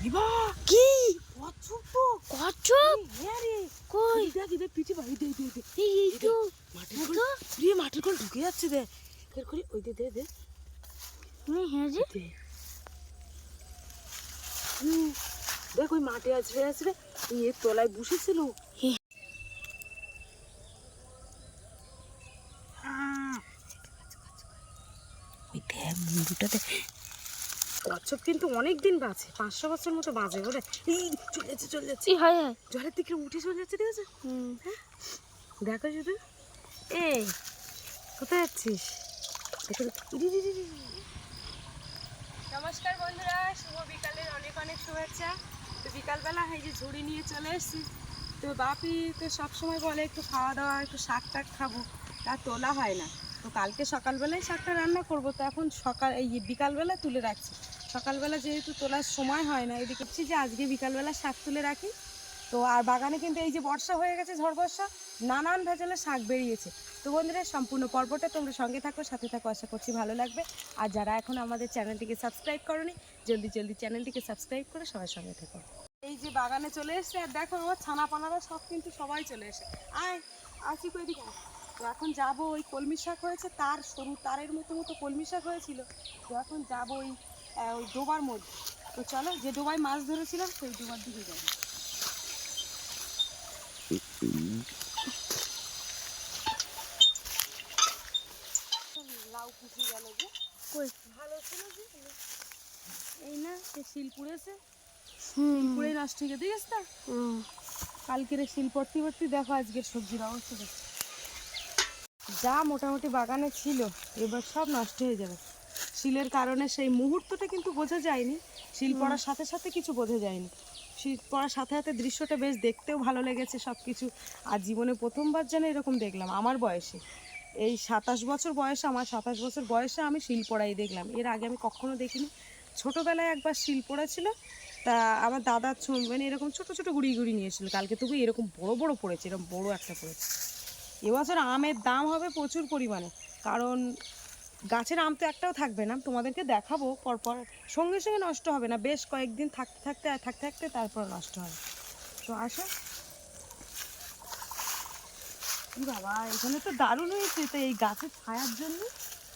দিবা কি কচ্ছপ তো কচ্ছপ হ্যাঁ রে কই দেখ দেখ পিঠে ভাই দে দে দে এই তো মাটির কোল ঢুকে যাচ্ছে দে এর করে ওই দে দে দে হ্যাঁ রে দে দেখ ওই মাঠে আসবে এর তলায় বসেছিল ওই দেখ মুন্ডুটাতে কচ্ছপ কিন্তু অনেক দিন বাঁচে 500 বছর মতো বাঁচে বলে এই চলে যাচ্ছে হায় হায় জলের দিকে উঠে চলে যাচ্ছে ঠিক আছে দেখো শুধু এই কোথায় যাচ্ছিস নমস্কার বন্ধুরা, শুভ বিকালের অনেক অনেক শুভেচ্ছা। তো বিকালবেলা এই যে ঝুড়ি নিয়ে চলে এসেছি। তো বাপি তো সবসময় বলে একটু খাওয়া দাওয়া একটু শাক টাক খাবো, তা তোলা হয় না। তো কালকে সকালবেলায় শাকটা রান্না করবো, তো এখন এই বিকালবেলা তুলে রাখছি। সকালবেলা যেহেতু তোলার সময় হয় না, এদিকে দেখছি যে আজকে বিকালবেলা শাক তুলে রাখি। তো আর বাগানে কিন্তু এই যে বর্ষা হয়ে গেছে, ঝড় বর্ষা, নানান ভেজালের শাক বেরিয়েছে। তো বন্ধুরা সম্পূর্ণ পর্বটা তোমরা সঙ্গে থাকো, সাথে থাকো, আশা করছি ভালো লাগবে। আর যারা এখন আমাদের চ্যানেলটিকে সাবস্ক্রাইব করোনি, জলদি জলদি চ্যানেলটিকে সাবস্ক্রাইব করে সবার সঙ্গে থাকো। এই যে বাগানে চলে এসছে, আর দেখো আমার ছানা পানারা সব কিন্তু সবাই চলে এসে আয় আসি কই দিকে। তো এখন যাবো, ওই কলমি শাক হয়েছে, তার সরু তারের মতো কলমি শাক হয়েছিল। তো এখন যাবো ওই ডোবার মধ্যে। তো চলো, যে ডোবায় মাছ ধরেছিলাম সেই ডোবার দিকে যাবো। লাউ পুষে গেল যে কই ভালো ছিল যে এই না শিল পুড়েছে, পুরে নষ্ট হয়ে গেছে দেখিস না। কালকের শিল ভর্তি ভর্তি, দেখো আজকের সবজির অবস্থা দেখো। যা মোটামুটি বাগানে ছিল এবার সব নষ্ট হয়ে যাবে শিলের কারণে। সেই মুহূর্তটা কিন্তু বোঝা যায়নি, শিল পড়ার সাথে সাথে কিছু বোঝা যায়নি। শিল পড়ার সাথে সাথে দৃশ্যটা বেশ দেখতেও ভালো লেগেছে সব কিছু। আর জীবনে প্রথমবার যেন এরকম দেখলাম আমার বয়সে, এই 27 বছর বয়সে, আমার 27 বছর বয়সে আমি শিল পড়াই দেখলাম। এর আগে আমি কখনো দেখিনি। ছোটোবেলায় একবার শিল পড়া ছিল, তা আমার দাদার মানে এরকম ছোটো ছোটো গুড়ি গুড়ি নিয়েছিল। কালকে তবু এরকম বড় বড় পড়েছে, এরকম বড় একটা পড়েছে। এবছর আমের দাম হবে প্রচুর পরিমাণে, কারণ গাছের আম তো একটাও থাকবে না। তোমাদেরকে দেখাবো পরপর, সঙ্গে সঙ্গে নষ্ট হবে না, বেশ কয়েকদিন থাকতে থাকতে তারপর নষ্ট হবে। তো আসো বাবা, এখানে তো দারুণ হয়েছে। তো এই গাছের ছায়ার জন্য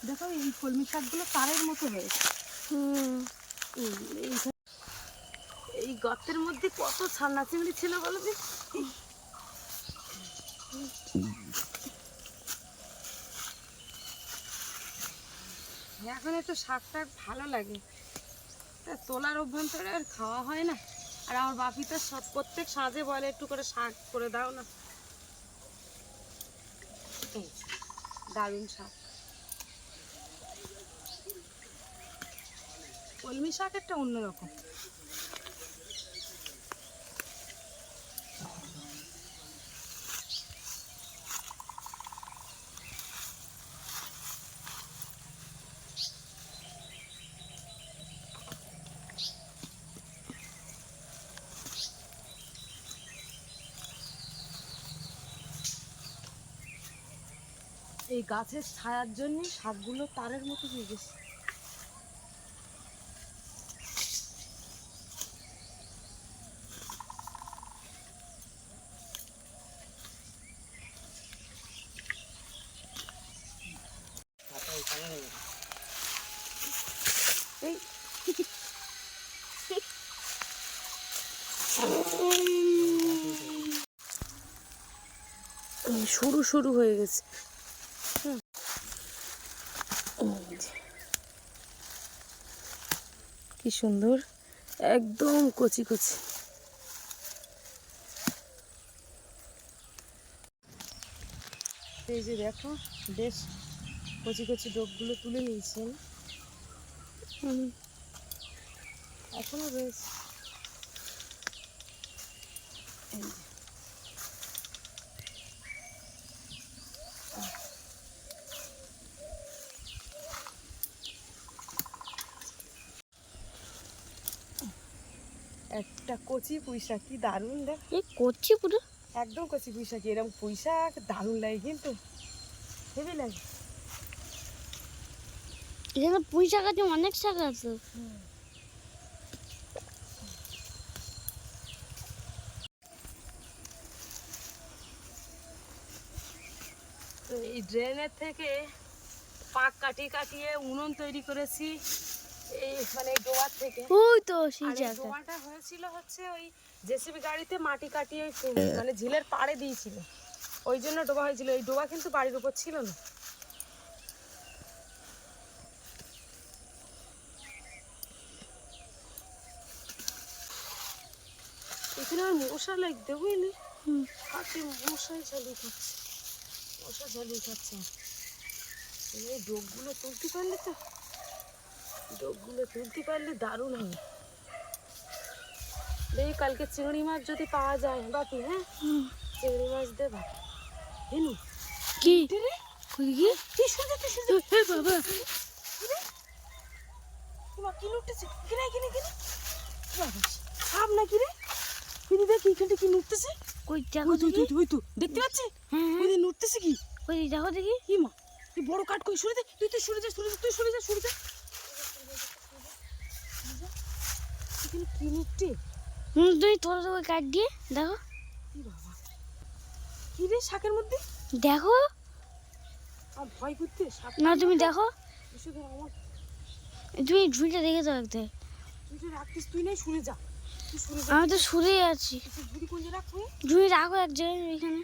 দেখো এই কলমি শাকগুলো তারের মতো হয়েছে। এই গর্তের মধ্যে কত ছানা চিংড়ি ছিল বলো যে। এখন একটু শাক টাক ভালো লাগে, তা তোলার অভ্যন্তরে আর খাওয়া হয় না। আর আমার বাপি তো প্রত্যেক সাঁঝে বলে একটু করে শাক করে দাও না। দারুণ শাক, কলমি শাক একটা অন্যরকম। এই গাছের ছায়ার জন্য শাকগুলো তারের মতো হয়ে গেছে। এই শুরু শুরু হয়ে গেছে। কি সুন্দর, একদম কচি কচি। এই যে দেখো বেশ কচি কচি ডোবগুলো তুলে নিয়েছি এখনো রয়েছে। একটা কচি পুঁইশাক, কি দারুণ দেখ। এই করছি পুরো একদম কচি পুঁইশাক, এরকম পুঁইশাক দারুণ লাগে, কিন্তু হেভি লাগে। এখানে পুঁই শাক আছে, অনেক শাক আছে। ড্রেনের থেকে পাক কাটিয়ে কাটিয়ে উনুন তৈরি করেছি এই মানে ডোবার থেকে। ওই তো সেই আর এই জায়গা। ডোবাটা হয়েছিল হচ্ছে ওই জেসিবি গাড়িতে মাটি কাটিয়ে মানে ঝিলের পাড়ে দিয়েছিল, ওই জন্য ডোবা হয়েছিল। এই ডোবা কিন্তু বাড়ির উপর ছিল না। এখানে আর মশা লাগতে বুঝলি, হাতে মশাই ঝালিয়ে খাচ্ছে, মশা ঝালিয়ে খাচ্ছে। এই ডোকগুলো তুলতে পারলে তো, ডোকগুলো তুলতে পারলে দারুণ হবে। দেখি কালকে চিংড়ি মাছ যদি পাওয়া যায় বাপি, হ্যাঁ চিংড়ি মাছ দেবা। হেনু কি রে কই কি তুই শুনতে হে বাবা তোমার কি লুটতেছে? কিনে কিনে কিনে বাবা সাপ নাকি রে? কিনে দেখ এইখানটা কি লুটতেছে। কই দেখো ওই তো দেখি। ওই তো দেখতে পাচ্ছিস হ্যাঁ ওই যে লুটতেছে কি? কই দেখো দেখি। কি মা এই বড় কাঠ কই সরে দে, তুই তুই সরে যা সরে যা, তুই সরে যা সরে যা। এখানে কি লুটছে? তুমি তোর ওই কাট দিয়ে দেখো কি বাবা কি রে শাকের মধ্যে? দেখো আমার ভয় করতে সাপ। না তুমি দেখো, শুধু আমার তুমি ঝুড়িটা দেখে তো রাখতে। তুই তো রাখতিস, তুই নাই সরে যা, তুই সরে যা। আমি তো সরে আছি। তুই বুড়ি কোন জায়গায় রাখবি? ঝুড়ি রাখো এক জায়গায় এখানে।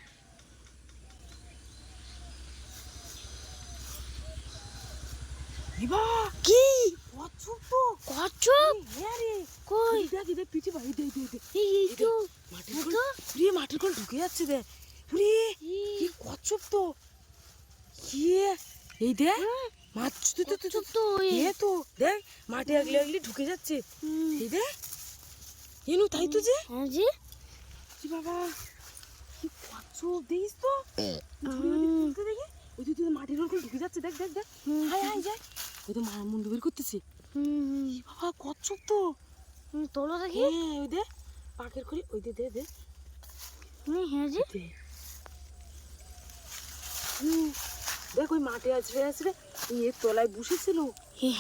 এবা কি কচ্ছপ তো, কচ্ছপ? হ্যাঁ রে কই দেখ দেখ পিঠে ভাই দে দে দে এই তো মাটির কোল, পুরি মাটির কোল ঢুকে যাচ্ছে দে পুরি। কি কচ্ছপ তো, কি এই দে মাছ তুই তো কচ্ছপ তো এ তো দেখ মাটি আগলে আগলে ঢুকে যাচ্ছে এই দে। এনু তাই তো যে হ্যাঁ জি কি বাবা কি কচ্ছপ দেখিস তো, তুলতে দেখি ওই তুই মাটির কোল ঢুকে যাচ্ছে দেখ দেখ দেখ। হাই হাই যায় ওই তো মুন্ডু বের করতেছে। বাবা কচ্ছপ তো, তোলো দেখি। হ্যাঁ ওই দে পাকের খড়ি ওই দে দে দে হ্যাঁ জি দে। দেখ ওই মাঠে আসবে আসবে এর তলায় বসেছিল।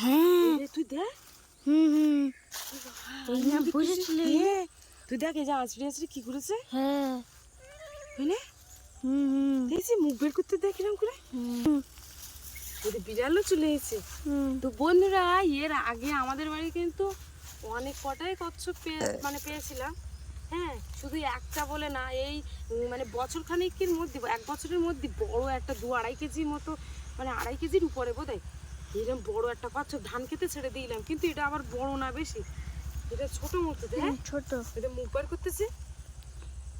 হ্যাঁ এই দে, তুই দেখ এই না বসেছিলে। হ্যাঁ, তুই দেখ এই যে আসবে আসবে কি করেছে হ্যাঁ বুঝলে, দেখছি মুখ বের করতে দেখ কিরম করে। ওদের বিড়ালও চলে এসেছে। তো বন্ধুরা এর আগে আমাদের বাড়ি কিন্তু অনেক কটাই কচ্ছপ মানে পেয়েছিলাম। হ্যাঁ শুধু একটা বলে না, এই মানে বছর খানিকের মধ্যে, এক বছরের মধ্যে বড় একটা 2-2.5 কেজি মতো, মানে 2.5 কেজির উপরে বোধহয় এরকম বড় একটা কচ্ছপ ধান খেতে ছেড়ে দিলাম, কিন্তু এটা আবার বড় না বেশি, এটা ছোট মতো। হ্যাঁ ছোট এটা মুখ বার করতেছে।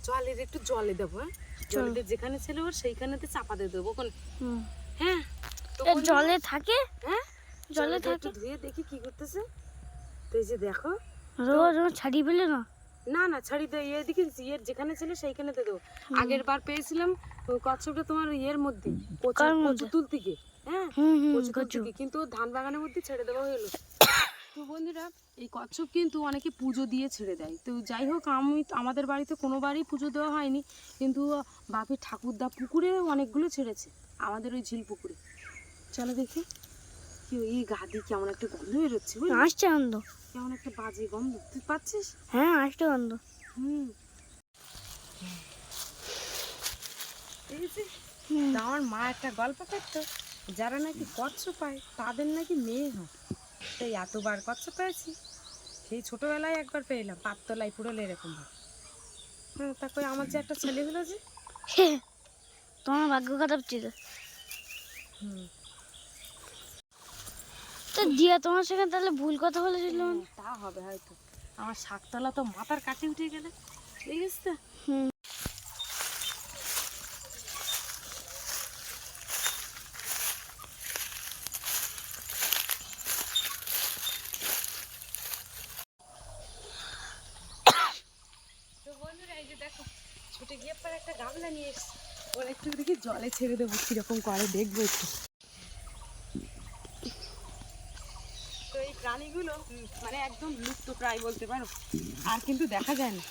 চল এর একটু জলে দেবো, হ্যাঁ জলে যেখানে ছিল ওর সেইখানেতে চাপা দিয়ে দেবো কোন। হ্যাঁ তো জলে থাকে। হ্যাঁ জলে একটু থাকে ধুয়ে দেখি কি করতেছে। তো এই যে দেখো রোজ ছাড়িয়ে ফেলে না। না না ছাড়ি দে, এদিকে ইয়ের যেখানে ছিল সেইখানেতে দেবো। আগের বার পেয়েছিলাম ওই কচ্ছপটা তোমার ইয়ের মধ্যে কচু তুলতে গিয়ে, হ্যাঁ কচু তুলতে গিয়ে, কিন্তু ও ধান বাগানের মধ্যে ছেড়ে দেওয়া হলো। তো বন্ধুরা এই কচ্ছপ কিন্তু অনেকে পুজো দিয়ে ছেড়ে দেয়। তো যাই হোক আমাদের বাড়িতে কোনোবারই পুজো দেওয়া হয়নি, কিন্তু বাপের ঠাকুরদা পুকুরে অনেকগুলো ছেড়েছে, আমাদের ওই ঝিল পুকুরে। চলো দেখি কি এই গা দিয়ে কেমন একটা গন্ধ বেরোচ্ছে, আসছে গন্ধ, কেমন একটা বাজে গন্ধ, তুই পাচ্ছিস? হ্যাঁ আসছে গন্ধ। দেখেছিস? তা আমার মা একটা গল্প করতো, যারা নাকি কচ্ছপ পায় তাদের নাকি মেয়ে হয়। তাই এতবার কচ্ছপ পেয়েছি, সেই ছোটবেলায় একবার পেলাম পাততলায় পুরো এরকম ভাবে। হ্যাঁ তারপরে আমার যে একটা ছেলে হলো যে, তোমার ভাগ্য খারাপ ছিল। তো দিয়া তোমার সঙ্গে তাহলে ভুল কথা বলেছিল। তা হবে হয়তো, আমার শাকতলা তো মাথার কাটে উঠে গেলে, দেখিস তো। বন্ধুরা এই যে দেখো ছুটে গিয়ে পর একটা গামলা নিয়ে এসছি, ওর একটু দেখি জলে ছেড়ে দেবো কিরকম করে, দেখবো একটু। তো এই প্রাণীগুলো মানে একদম লুপ্ত প্রায় বলতে পারো, আর কিন্তু দেখা যায় না।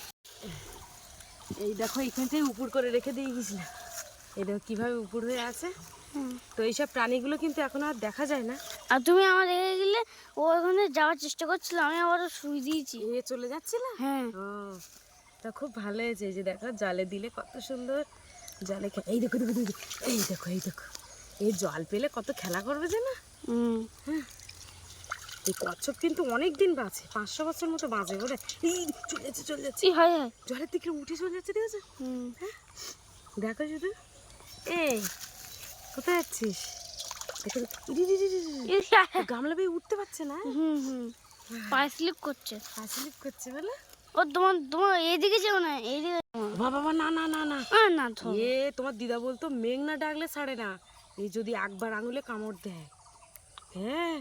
এই দেখো এইখানটায় উপর করে রেখে দিয়ে গেছিলাম, এই দেখো কিভাবে উপর হয়ে আছে। তো এইসব প্রাণীগুলো কিন্তু এখন আর দেখা যায় না। আর তুমি আমার দেখে গেলে ও ওখানে যাওয়ার চেষ্টা করছিল, আমি আবার শুই দিয়েছি। এ চলে যাচ্ছিল। হ্যাঁ ও তা খুব ভালো হয়েছে, এই যে দেখো জালে দিলে কত সুন্দর জালে এই দেখো দেখো দেখো এই দেখো এই দেখো এই জল পেলে কত খেলা করবে যে না। এই কচ্ছপ কিন্তু অনেক দিন বাঁচে, 500 বছর মতো বাঁচে বলে। এই চলে যাচ্ছে জলের দিকে উঠে চলে যাচ্ছে, দেখেছো? হ্যাঁ দেখো শুধু। এই কোথায় যাচ্ছিস? দেখো গামলা বেয়ে উঠতে পারছে না, পায়ে স্লিপ করছে বলে। ও তোমার এইদিকে যাও না, এইদিকে বাবা না না না না না এ তোমার দিদা বলতো মেঘ না ডাকলে ছাড়ে না, এই যদি একবার আঙুলে কামড় দেয়। হ্যাঁ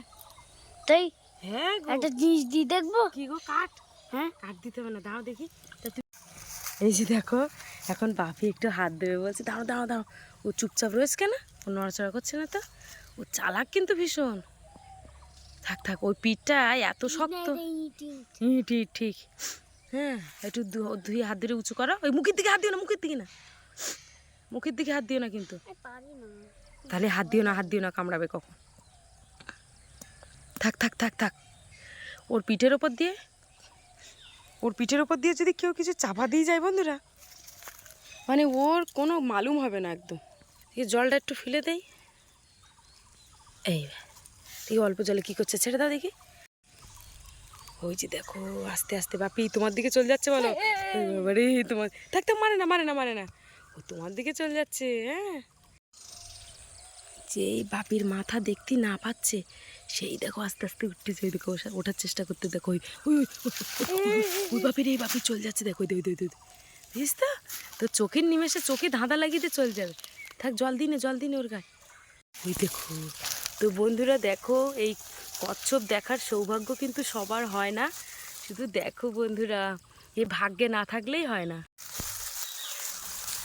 তাই হ্যাঁ গো। একটা জিনিস দিয়ে দেখবো। কি গো? কাঠ? হ্যাঁ কাঠ দিতে হবে না, দাঁড়াও দেখি। এই যে দেখো, এখন বাপি একটু হাত দেবে বলছে। দাঁড়াও দাঁড়াও দাঁড়াও, ও চুপচাপ রয়েছে কেন? ও নড়াচড়া করছে না তো? ও চালাক কিন্তু ভীষণ। থাক থাক, ওই পিঠটা এত শক্ত। ঠিক। হ্যাঁ একটু ধুয়ে হাত ধরে উঁচু করো। ওই মুখের দিকে হাত দিও না, মুখের দিকে না, মুখের দিকে হাত দিও না কিন্তু। তাহলে হাত দিও না, কামড়াবে কখন। থাক থাক থাক থাক, ওর পিঠের ওপর দিয়ে যদি কেউ কিছু চাপা দিয়ে যায় বন্ধুরা, মানে ওর কোনো মালুম হবে না একদম। এই জলটা একটু ফেলে দেই। এই অল্প জলে কি করছে, ছেড়ে দাও দেখি। ওই যে দেখো আস্তে আস্তে বাপি তোমার দিকে চলে যাচ্ছে, বলো। বাবারে তোমার, থাক থাক, মারে না, ও তোমার দিকে চলে যাচ্ছে। হ্যাঁ যেই বাপির মাথা দেখতে না পাচ্ছে, সেই দেখো আস্তে আস্তে উঠতেছে। ওই দেখো ওঠার চেষ্টা করতে, দেখো ওই বাপির, এই বাপির চলে যাচ্ছে, দেখো বুঝিস তো, তো চোখের নিমেষে চোখে ধাঁধা লাগিয়ে দিয়ে চলে যাবে। থাক, জল দিনে ওর গায়ে। ওই দেখো। তো বন্ধুরা দেখো, এই কচ্ছপ দেখার সৌভাগ্য কিন্তু সবার হয় না। শুধু দেখো বন্ধুরা, এ ভাগ্যে না থাকলেই হয় না।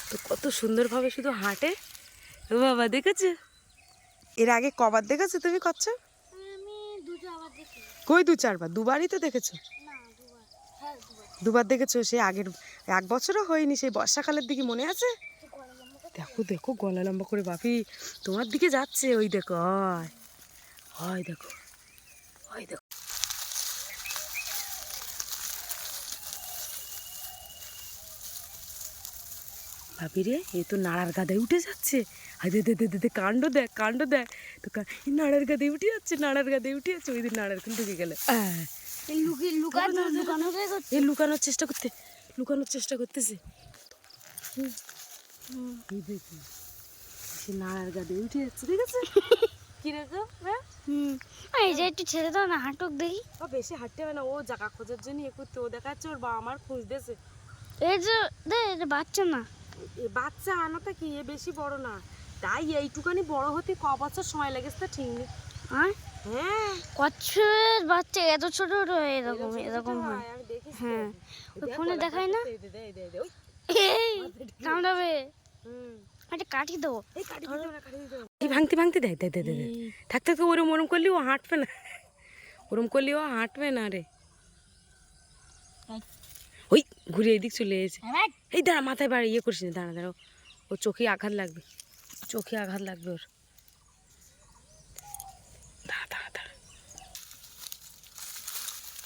তো কত সুন্দরভাবে শুধু হাঁটে। ও বাবা, দেখেছো? এর আগে কবার দেখেছো তুমি কচ্ছপ? আমি দেখি। কই 2-4 বার? দুবারই তো দেখেছো। না হ্যাঁ দুবার দেখেছো। সে আগের 1 বছরও হয়নি, সেই বর্ষাকালের দিকে মনে আছে? দেখো গলা লম্বা করে বাপি তোমার দিকে যাচ্ছে। ওই দেখো, হয় দেখো। ভাবি রে, এ তো নাড়ার গাদায় উঠে যাচ্ছে। দে কাণ্ড দেখ তো নাড়ার গাদায় উঠে যাচ্ছে। ওই দিন নাড়ার খুন ঢুকে গেলে লুকানোর চেষ্টা করতেছে। সে নাড়ার গাদায় উঠে যাচ্ছে, দেখেছে কিরকম? এই যে একটু ছেড়ে দাও না, হাঁটুক দেখি। ও বেশি হাঁটতে হবে না, ও জায়গা খোঁজার জন্য এ করতে। ও দেখাচ্ছে ওর বাবা আমার খুঁজতেছে। এই যে এটা বাচ্চা না, বাচ্চা আনাটা কি, এ বেশি বড় না, তাই এইটুকানি বড় হতে ক বছর সময় লেগেছে তা ঠিক নেই। হ্যাঁ কচ্ছপের বাচ্চা এত ছোট এরকম হয়। আমি দেখেছি। হ্যাঁ ওই ফোনে দেখায় না, এই কামড়াবে। একটা কাটি দেবো, এই ভাঙতে দেয়। থাক ওরম করলে ও হাঁটবে না, রে। ওই ঘুরে এদিক চলে এসেছে। এই দাঁড়া, মাথায় বাড়ি ইয়ে করছিস, দাঁড়া, ও চোখে আঘাত লাগবে ওর। দাঁড়া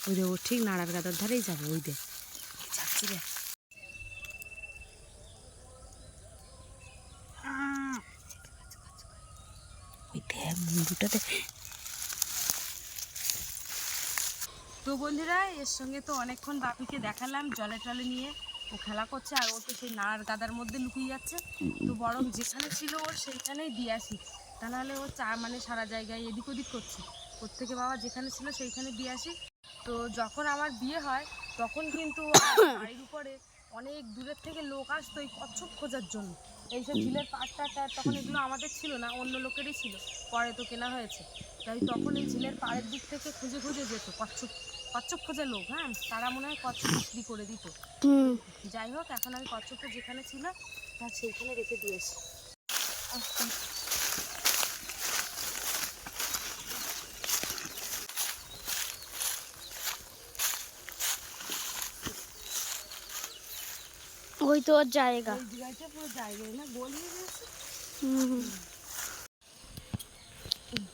ওই রে, ও ঠিক নাড়ার গাদার ধারেই যাবে। ওই দে যাচ্ছি রে। ওই দেখ মুন্ডুটাতে। তো বন্ধুরা, এর সঙ্গে তো অনেকক্ষণ বাপিকে দেখালাম জলে টলে নিয়ে ও খেলা করছে, আর ও তো সেই নাড়ার গাদার মধ্যে লুকিয়ে যাচ্ছে। তো বরং যেখানে ছিল ওর সেইখানেই দিয়ে আসি, তা নাহলে ও মানে সারা জায়গায় এদিক ওদিক করছে। ওর থেকে বাবা যেখানে ছিল সেইখানে দিয়ে আসি। তো যখন আমার বিয়ে হয় তখন কিন্তু বাড়ির উপরে অনেক দূরের থেকে লোক আসতো এই কচ্ছপ খোঁজার জন্য। এইসব ঝিলের পাড়টা তখন এগুলো আমাদের ছিল না, অন্য লোকেরই ছিল, পরে তো কেনা হয়েছে। তাই তখন এই ঝিলের পাড়ের দিক থেকে খুঁজে যেত কচ্ছপ খোঁজা লোক। হ্যাঁ, তারা মনে হয় কচ্ছপ বিক্রি করে দিত। যাই হোক, এখন আমি কচ্ছপটা যেখানে ছিল তার সেইখানে রেখে দিয়েছি। ওই তো ওর জায়গা, পুরো জায়গায় না গলিয়ে গেছে।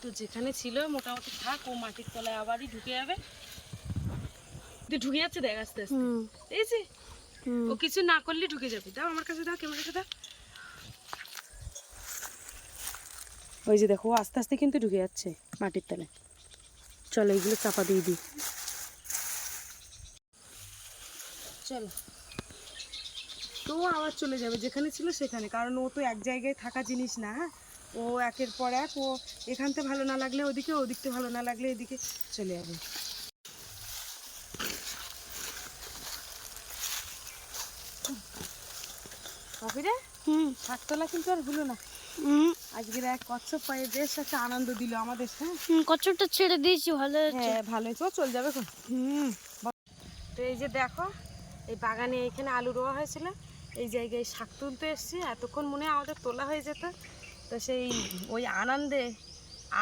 তো যেখানে ছিল মোটামুটি থাক, ও মাটির তলায় আবারই ঢুকে যাবে। ঢুকে যাচ্ছে, দেখ আস্তে আস্তে, দেখেছি? ও কিছু না করলে ঢুকে যাবে। দাও আমার কাছে, দাও ক্যামেরাটা দাও। ওই যে দেখো আস্তে আস্তে কিন্তু ঢুকে যাচ্ছে মাটির তলে। চলো এইগুলো চাপা দিয়ে দিই। চলো, তো আবার চলে যাবে যেখানে ছিল সেখানে, কারণ ও তো এক জায়গায় থাকা জিনিস না। হ্যাঁ, ও একের পর এক, ও এখানতে ভালো না লাগলে ওদিকে, ওদিকতে ভালো না লাগলে এদিকে চলে যাবে। কপিরে শাকতলা কিন্তু আর হলো না। আজকের এক কচ্ছপ পায়ে বেশ একটা আনন্দ দিল আমাদের। হ্যাঁ, কচ্ছপটা ছেড়ে দিয়েছি, ভালো হয়েছে। হ্যাঁ ভালো হয়েছে, ও চলে যাবে এখন। তো এই যে দেখো, এই বাগানে এইখানে আলু রোয়া হয়েছিল, এই জায়গায় শাক তুলতে এসেছি। এতক্ষণ মনে হয় আমাদের তোলা হয়ে যেত, তো সেই ওই আনন্দে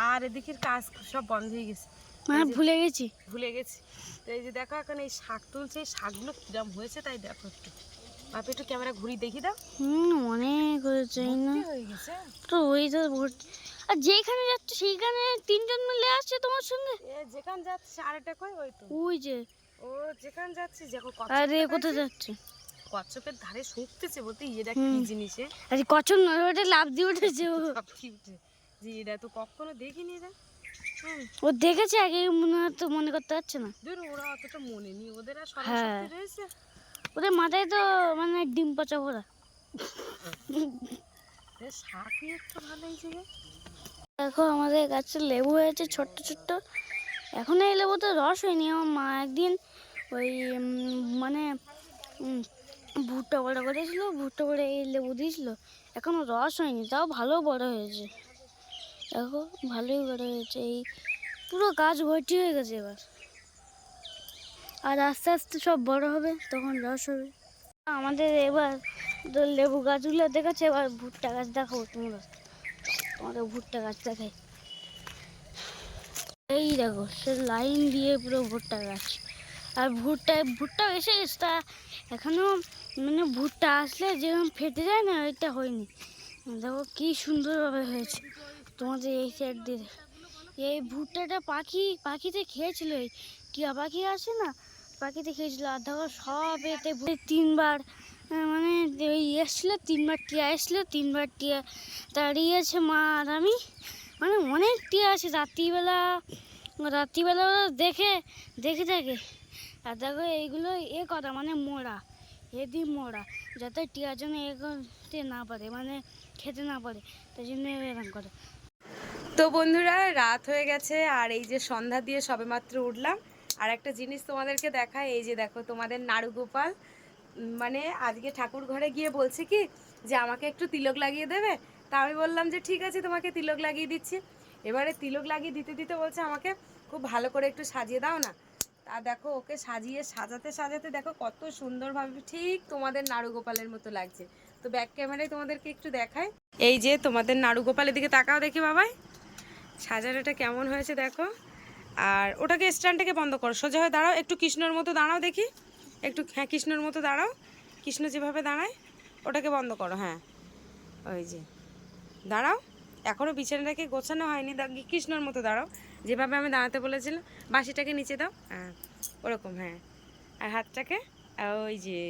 আর এদিকের কাজ সব বন্ধ হয়ে গেছে, মানে ভুলে গেছি। তো এই যে দেখো এখন এই শাক তুলছে, এই শাকগুলো কিরম হয়েছে তাই দেখো একটু। বাপি একটু ক্যামেরা ঘুরি দেখি দাও। অনেক হয়েছে না হয়ে গেছে তো, ওই তো ভর্তি। আর যেখানে যাচ্ছে সেইখানে 3 জন মিলে আসছে তোমার সঙ্গে। যেখানে যাচ্ছে আরেকটা কই, ওই তো ওই যে ও যেখানে যাচ্ছে দেখো। আরে কোথায় যাচ্ছে? কচ্ছপের ধারে শুকতেছে বলতে এটা কি জিনিস? আরে কচ্ছপ নয়, ওটা লাফ দিয়ে উঠেছে ও। যে এটা তো কখনো দেখিনি এরা। ও দেখেছে আগে, মনে করতে পারছে না। দূর, ওরা অতটা মনে নেই, ওদের আর স্মরণশক্তি রয়েছে? ওদের মাথায় তো মানে ডিম পচা ভরা। শাক একটু ভালো হয়েছে। দেখো আমাদের গাছে লেবু হয়েছে ছোট্ট ছোট্ট। এখন এই লেবুতে রস হয়নি। আমার মা একদিন ওই মানে ভুট্টা বড়া করেছিল, ভুট্টা বড়া এই লেবু দিয়েছিল, এখনো রস হয়নি, তাও ভালো বড় হয়েছে। দেখো ভালোই বড় হয়েছে, এই পুরো গাছ ভর্তি হয়ে গেছে এবার। আর আস্তে আস্তে সব বড় হবে, তখন রস হবে। আমাদের এবার তো লেবু গাছগুলো দেখেছে, এবার ভুট্টা গাছ দেখাবো তোমরা, তোমাদের ভুট্টা গাছ দেখাই। এই দেখো সে লাইন দিয়ে পুরো ভুট্টা গাছ। আর ভুট্টা এসে গেছে, তা এখনো মানে ভুট্টা আসলে যেরকম ফেটে যায় না, ওইটা হয়নি। দেখো কি সুন্দরভাবে হয়েছে। তোমাদের এই সাইড দিয়ে এই ভুট্টাটা পাখিতে খেয়েছিল, এই টিয়া পাখি আসে না, পাখিতে খেয়েছিল। আর দেখো সব এতে 3বার মানে ওই এসছিল, 3বার টিয়া এসছিল, 3বার টিয়া তাড়িয়েছে মা আর আমি। মানে অনেক টিয়া আছে, রাত্রিবেলা ওরা দেখে থাকে। আর দেখো এইগুলো কথা মানে মোড়া, মোড়া, যাতে টিয়ার জন্য এগোতে না পারে, মানে খেতে না পারে, তাই জন্য এরকম করে। তো বন্ধুরা রাত হয়ে গেছে, আর এই যে সন্ধ্যা দিয়ে সবেমাত্র উঠলাম। আর একটা জিনিস তোমাদেরকে দেখায়, এই যে দেখো তোমাদের নাড়ুগোপাল মানে আজকে ঠাকুর ঘরে গিয়ে বলছে কি যে আমাকে একটু তিলক লাগিয়ে দেবে। তা আমি বললাম যে ঠিক আছে, তোমাকে তিলক লাগিয়ে দিচ্ছি। এবারে তিলক লাগিয়ে দিতে দিতে বলছে আমাকে খুব ভালো করে একটু সাজিয়ে দাও না। তা দেখো ওকে সাজাতে দেখো কত সুন্দরভাবে ঠিক তোমাদের নাড়ুগোপালের মতো লাগছে। তো ব্যাক ক্যামেরায় তোমাদেরকে একটু দেখাই। এই যে তোমাদের নাড়ুগোপালের দিকে তাকাও দেখি বাবাই, সাজানোটা কেমন হয়েছে দেখো। আর ওটাকে স্ট্যান্ডটাকে বন্ধ করো, সোজা হয়ে দাঁড়াও, একটু কৃষ্ণর মতো দাঁড়াও দেখি, একটু হ্যাঁ কৃষ্ণর মতো দাঁড়াও, কৃষ্ণ যেভাবে দাঁড়ায় ওটাকে বন্ধ করো। হ্যাঁ ওই যে দাঁড়াও, এখনও বিছানাটাকে গোছানো হয়নি, কৃষ্ণর মতো দাঁড়াও যেভাবে আমি দাঁড়াতে বলেছিলাম। বাঁশিটাকে নিচে দাও, হ্যাঁ ওরকম, হ্যাঁ। আর হাতটাকে ওই যে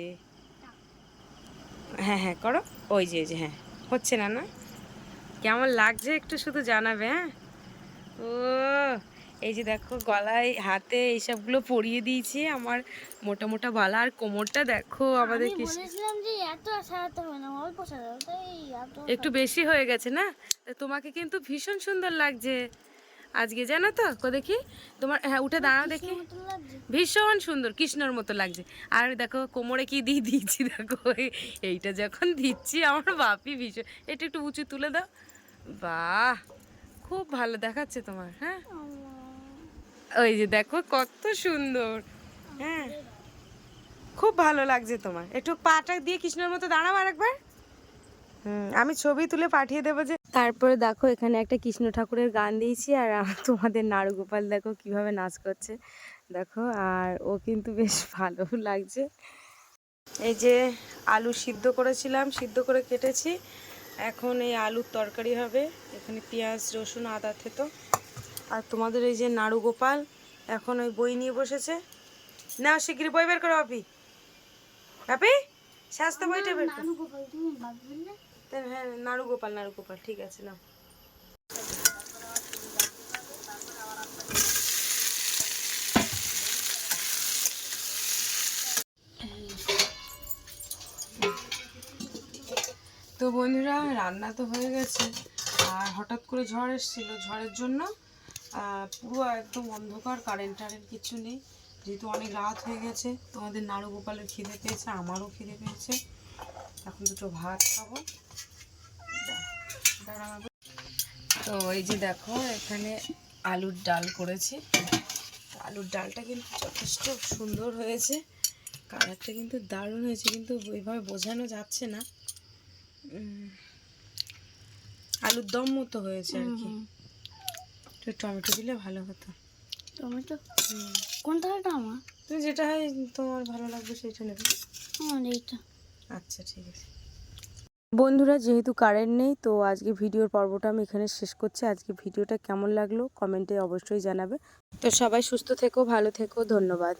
হ্যাঁ করো, ওই যে হ্যাঁ, হচ্ছে না? কেমন লাগছে একটু শুধু জানাবে। হ্যাঁ, ও এই যে দেখো গলায় হাতে এইসবগুলো পরিয়ে দিয়েছি, আমার মোটা মোটা বালা। আর কোমরটা দেখো আমাদের একটু বেশি হয়ে গেছে না? তোমাকে কিন্তু ভীষণ সুন্দর লাগছে আজকে, জানো তো? দেখি তোমার, হ্যাঁ উঠে দাঁড়াও দেখি, ভীষণ সুন্দর কৃষ্ণর মতো লাগছে। আর দেখো কোমরে কি দিয়ে দিয়েছি দেখো, এইটা যখন দিচ্ছি আমার বাপি ভীষণ, এটা একটু উঁচু তুলে দাও, বাহ খুব ভালো দেখাচ্ছে তোমার। হ্যাঁ ওই যে দেখো কত সুন্দর, হ্যাঁ খুব ভালো লাগছে তোমার। একটু পাটা দিয়ে কৃষ্ণের মতো দাঁড়াও আরেকবার। আমি ছবি তুলে পাঠিয়ে দেবো যে। তারপরে দেখো এখানে একটা কৃষ্ণ ঠাকুরের গান দিয়েছি, আর তোমাদের নাড়ুগোপাল দেখো কিভাবে নাচ করছে দেখো। আর ও কিন্তু বেশ ভালো লাগছে। এই যে আলু সিদ্ধ করেছিলাম, সিদ্ধ করে কেটেছি, এখন এই আলুর তরকারি হবে। এখানে পেঁয়াজ রসুন আদা থেতো। আর তোমাদের এই যে নাড়ুগোপাল এখন ওই বই নিয়ে বসেছে। না শিগগিরি বই বের করো বাপি, বাপি স্বাস্থ্য বইটা বের করো। হ্যাঁ নাড়ুগোপাল ঠিক আছে না। তো বন্ধুরা রান্না তো হয়ে গেছে, আর হঠাৎ করে ঝড় এসেছিল, ঝড়ের জন্য পুরো একদম অন্ধকার, কারেন্ট টারেন্ট কিছু নেই। যেহেতু অনেক রাত হয়ে গেছে, তোমাদের নাড়ু গোপালের খিদে পেয়েছে, আমারও খিদে পেয়েছে। এখন দুটো ভাত খাবো। তো এই যে দেখো এখানে আলুর ডাল করেছি। আলুর ডালটা কিন্তু যথেষ্ট সুন্দর হয়েছে, কালারটা কিন্তু দারুণ হয়েছে, কিন্তু ওইভাবে বোঝানো যাচ্ছে না। আলুর দম মতো হয়েছে আর কি। একটু টমেটো দিলে ভালো হতো। টমেটো কোনটা এটা আমার? তুমি যেটা হয় তোমার ভালো লাগবে সেটা নেবে। এইটা। আচ্ছা ঠিক আছে বন্ধুরা, যেহেতু কারেন্ট নেই তো আজকে ভিডিওর পর্বটা আমি এখানে শেষ করছি। আজকে ভিডিওটা কেমন লাগলো কমেন্টে অবশ্যই জানাবে। তো সবাই সুস্থ থেকো, ভালো থেকো, ধন্যবাদ।